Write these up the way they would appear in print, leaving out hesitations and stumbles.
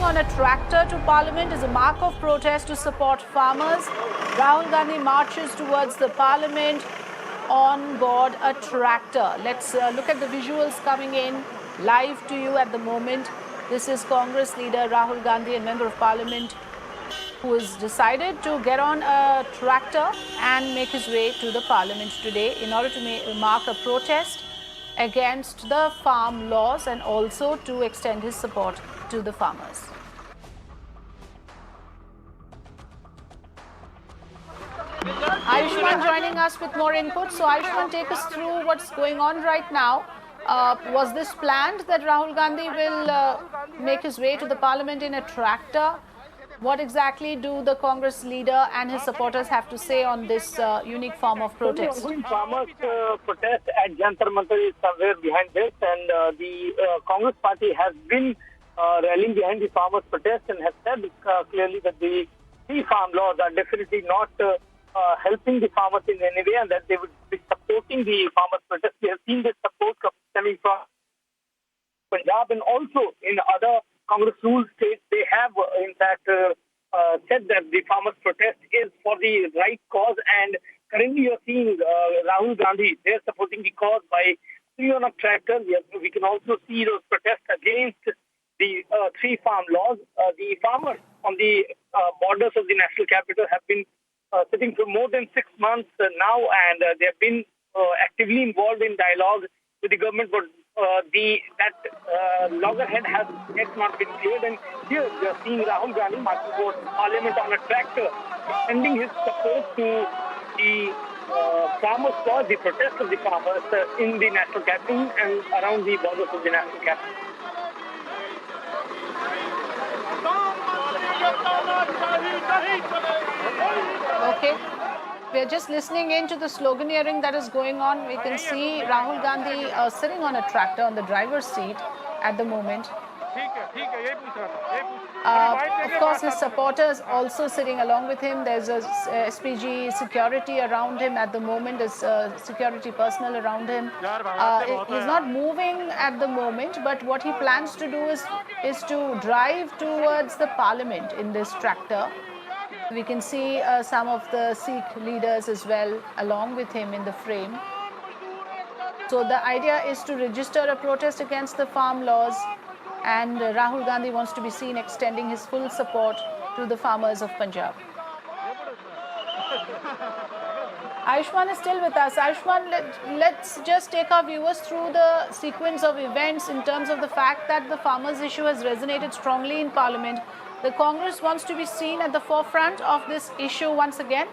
on a tractor to Parliament as a mark of protest to support farmers. Rahul Gandhi marches towards the Parliament on board a tractor. Let's look at the visuals coming in live to you at the moment. This is Congress leader Rahul Gandhi, a member of Parliament, who has decided to get on a tractor and make his way to the Parliament today in order to mark a protest against the farm laws and also to extend his support to the farmers. Ayushman joining us with more input. So Ayushman, take us through what's going on right now. Was this planned that Rahul Gandhi will make his way to the Parliament in a tractor? What exactly do the Congress leader and his supporters have to say on this unique form of protest? The farmers' protest at Jantar Mantar is somewhere behind this, and the Congress party has been rallying behind the farmers' protest and has said clearly that the three farm laws are definitely not helping the farmers in any way, and that they would be supporting the farmers' protest. We have seen this support coming from Punjab and also in other Congress ruled states. They have, in fact, said that the farmers' protest is for the right cause. And currently, you are seeing Rahul Gandhi. They are supporting the cause by three on a tractor. We can also see those protests against the three farm laws. The farmers on the borders of the national capital have been sitting for more than 6 months now, and they have been actively involved in dialogue with the government, but that loggerhead has yet not been cleared. And here we are seeing Rahul Gandhi marching towards Parliament on a tractor, sending his support to the farmers' cause, the protest of the farmers in the national capital and around the borders of the national capital. Okay. We are just listening into the sloganeering that is going on. We can see Rahul Gandhi sitting on a tractor on the driver's seat at the moment. Of course, his supporters also sitting along with him. There's a SPG security around him at the moment. There's security personnel around him. He's not moving at the moment, but what he plans to do is to drive towards the Parliament in this tractor. We can see some of the Sikh leaders as well along with him in the frame. So the idea is to register a protest against the farm laws, and Rahul Gandhi wants to be seen extending his full support to the farmers of Punjab. Ayushman is still with us. Ayushman, let's just take our viewers through the sequence of events in terms of the fact that the farmers' issue has resonated strongly in Parliament. The Congress wants to be seen at the forefront of this issue once again.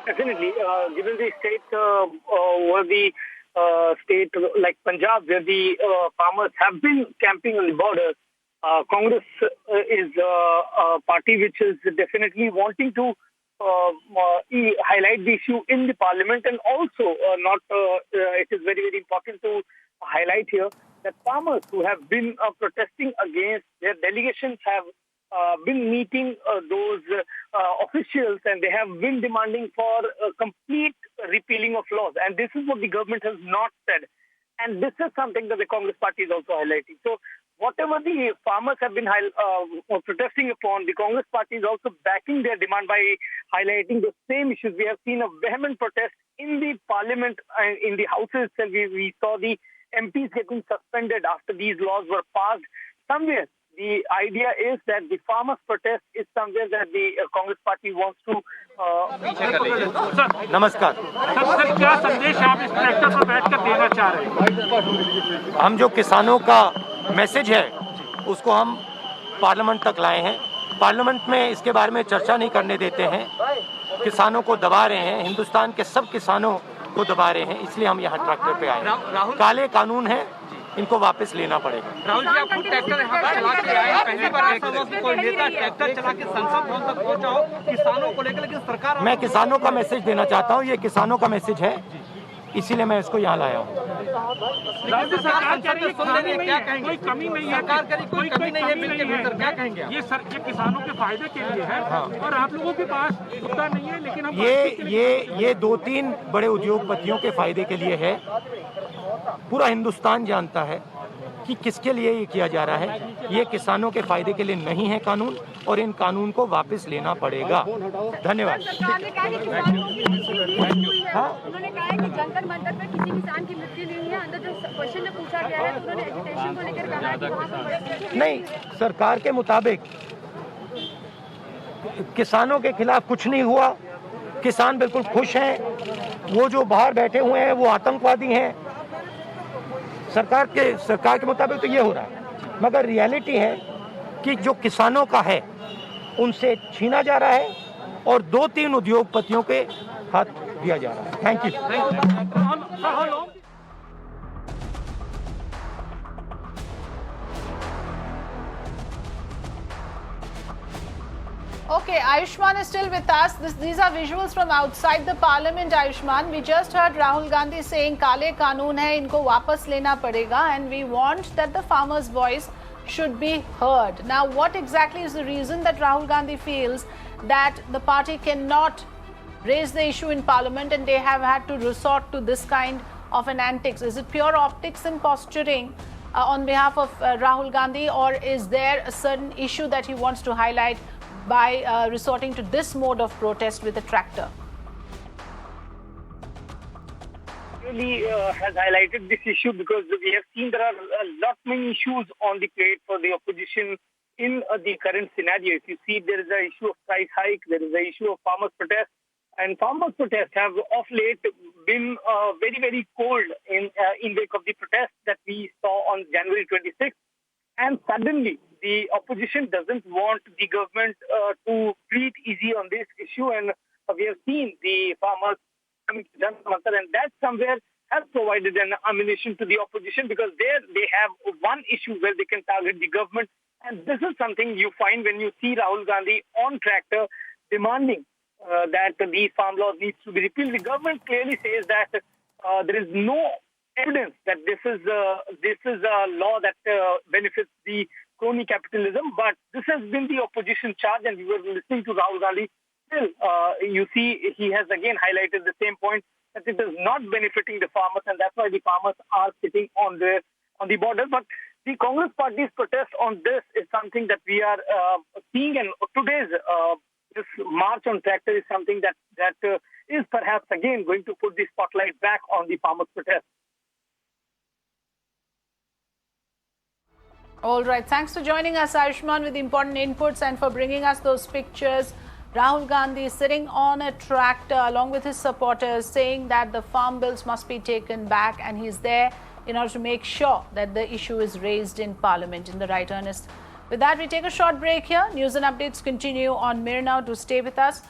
Definitely, given the state where the state like Punjab, where the farmers have been camping on the border, Congress is a party which is definitely wanting to highlight the issue in the Parliament, and also it is very, very important to highlight here that farmers who have been protesting against, their delegations have been meeting those officials, and they have been demanding for a complete repealing of laws. And this is what the government has not said. And this is something that the Congress party is also highlighting. So whatever the farmers have been protesting upon, the Congress party is also backing their demand by highlighting the same issues. We have seen a vehement protest in the Parliament and in the houses, and we saw the MPs getting suspended after these laws were passed. Somewhere, the idea is that the farmers' protest is somewhere that the Congress party wants to. नमस्कार। Sir, क्या संदेश आप इस tractor पर बैठकर देना चाह रहे हैं? हम जो किसानों का मैसेज है उसको हम पार्लियामेंट तक लाए हैं। पार्लियामेंट में इसके बारे में चर्चा नहीं करने देते हैं, किसानों को दबा रहे हैं, हिंदुस्तान के सब किसानों को दबा रहे हैं, इसलिए हम यहाँ ट्रैक्टर पे आए हैं। काले कानून है, इनको वापस लेना पड़ेगा। राहुल जी, आप खुद ट्रैक्टर यहाँ पर चला के आए हैं, पहली बार ऐसा हुआ कि कोई नेता ट्रैक्टर चला के संसद भवन तक पहुंचा हो किसानों को लेकर, लेकिन सरकार। मैं किसानों का मैसेज देना चाहता हूँ, ये किसानों का मैसेज है, इसीलिए मैं इसको यहाँ लाया हूँ। सरकार क्या कहेंगे? कोई कमी नहीं है, सरकार करी कोई कमी नहीं है बिल के भीतर, क्या कहेंगे? ये किसानों के फायदे के लिए है और आप लोगों के पास मुद्दा नहीं है, लेकिन हम ये 2-3 बड़े उद्योगपतियों के फायदे के लिए है। पूरा हिंदुस्तान जानता है कि किसके लिए ये किया जा रहा है। ये किसानों के फायदे के लिए नहीं है कानून, और इन कानून को वापस लेना पड़ेगा। धन्यवाद। सरकार ने कहा कि किसानों की मृत्यु हुई है। उन्होंने कहा है कि जंतर मंतर पे किसी किसान की मृत्यु नहीं है। अंदर जो क्वेश्चन में पूछा गया है तो उन्होंने एजुटेशन को लेकर कहा है कि वहाँ पर नहीं, सरकार के मुताबिक किसानों के खिलाफ कुछ नहीं हुआ। किसान बिल्कुल खुश हैं। वो जो बाहर बैठे हुए हैं वो आतंकवादी हैं। सरकार के मुताबिक तो ये हो रहा है, मगर रियलिटी है कि जो किसानों का है उनसे छीना जा रहा है और 2-3 उद्योगपतियों के हाथ दिया जा रहा है। Thank you. Okay, Ayushman is still with us. These are visuals from outside the parliament, Ayushman. We just heard Rahul Gandhi saying, "Kale कानून है, इनको वापस लेना पड़ेगा," and we want that the farmers' voice should be heard. Now, what exactly is the reason that Rahul Gandhi feels that the party cannot raise the issue in parliament and they have had to resort to this kind of an antics? Is it pure optics and posturing on behalf of Rahul Gandhi, or is there a certain issue that he wants to highlight by resorting to this mode of protest with a tractor? Really has highlighted this issue because we have seen there are a lot many issues on the plate for the opposition in the current scenario. If you see, there is an issue of price hike, there is an issue of farmers' protest, and farmers' protests have of late been very, very cold in wake of the protest that we saw on January 26th. And suddenly, the opposition doesn't want the government to breathe easy on this issue. And we have seen the farmers coming to Jantar Mantar, and that somewhere has provided an ammunition to the opposition, because there they have one issue where they can target the government. And this is something you find when you see Rahul Gandhi on tractor demanding that the farm laws needs to be repealed. The government clearly says that there is no evidence that this is a law that benefits the crony capitalism, but this has been the opposition charge, and we were listening to Rahul Gandhi. Still, you see, he has again highlighted the same point, that it is not benefiting the farmers, and that's why the farmers are sitting on the border. But the Congress Party's protest on this is something that we are seeing, and today's this march on tractor is something that is perhaps again going to put the spotlight back on the farmers' protest. All right. Thanks for joining us, Ayushman, with the important inputs and for bringing us those pictures. Rahul Gandhi sitting on a tractor along with his supporters, saying that the farm bills must be taken back, and he's there in order to make sure that the issue is raised in Parliament in the right earnest. With that, we take a short break here. News and updates continue on Mirror Now. Do stay with us.